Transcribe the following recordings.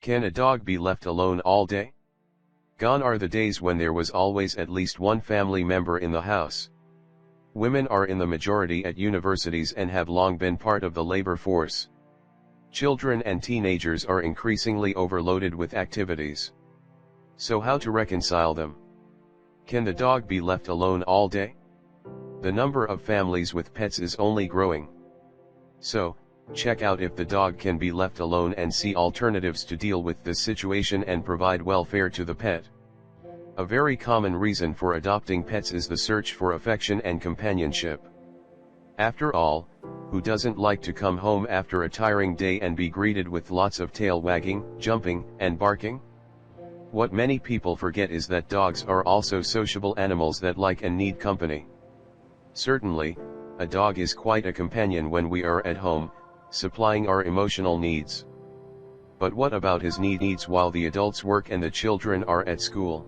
Can a dog be left alone all day? Gone are the days when there was always at least one family member in the house. Women are in the majority at universities and have long been part of the labor force. Children and teenagers are increasingly overloaded with activities. So how to reconcile them? Can the dog be left alone all day? The number of families with pets is only growing. So, check out if the dog can be left alone and see alternatives to deal with this situation and provide welfare to the pet. A very common reason for adopting pets is the search for affection and companionship. After all, who doesn't like to come home after a tiring day and be greeted with lots of tail wagging, jumping, and barking? What many people forget is that dogs are also sociable animals that like and need company. Certainly, a dog is quite a companion when we are at home, supplying our emotional needs. But what about his needs while the adults work and the children are at school?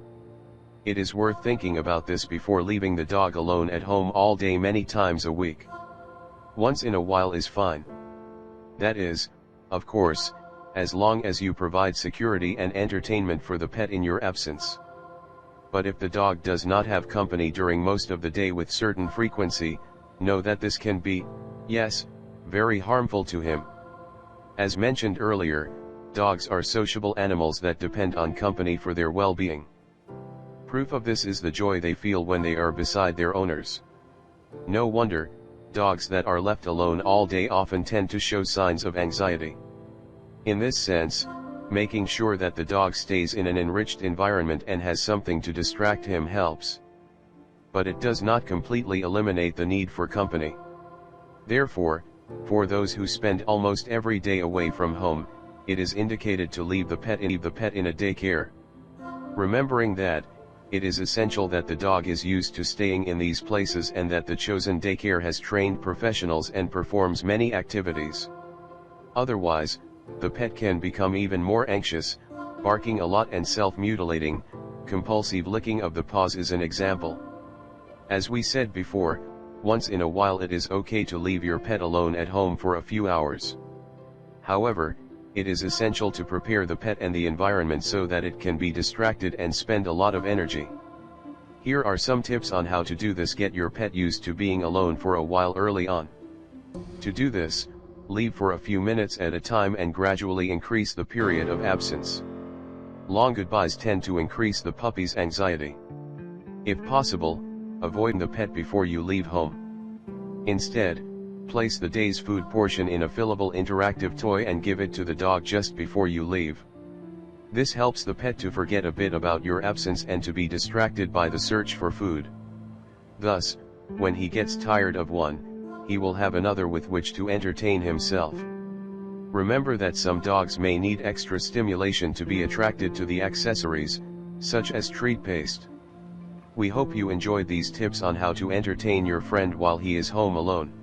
It is worth thinking about this before leaving the dog alone at home all day many times a week. Once in a while is fine. That is, of course, as long as you provide security and entertainment for the pet in your absence. But if the dog does not have company during most of the day with certain frequency, know that this can be, yes, very harmful to him. As mentioned earlier, dogs are sociable animals that depend on company for their well-being. Proof of this is the joy they feel when they are beside their owners. No wonder, dogs that are left alone all day often tend to show signs of anxiety. In this sense, making sure that the dog stays in an enriched environment and has something to distract him helps. But it does not completely eliminate the need for company. Therefore, for those who spend almost every day away from home, it is indicated to leave the pet in a daycare. Remembering that, it is essential that the dog is used to staying in these places and that the chosen daycare has trained professionals and performs many activities. Otherwise, the pet can become even more anxious, barking a lot and self-mutilating. Compulsive licking of the paws is an example. As we said before, once in a while it is okay to leave your pet alone at home for a few hours. However, it is essential to prepare the pet and the environment so that it can be distracted and spend a lot of energy. Here are some tips on how to do this. Get your pet used to being alone for a while early on. To do this, leave for a few minutes at a time and gradually increase the period of absence. Long goodbyes tend to increase the puppy's anxiety. If possible, avoid the pet before you leave home. Instead, place the day's food portion in a fillable interactive toy and give it to the dog just before you leave. This helps the pet to forget a bit about your absence and to be distracted by the search for food. Thus, when he gets tired of one, he will have another with which to entertain himself. Remember that some dogs may need extra stimulation to be attracted to the accessories, such as treat paste. We hope you enjoyed these tips on how to entertain your friend while he is home alone.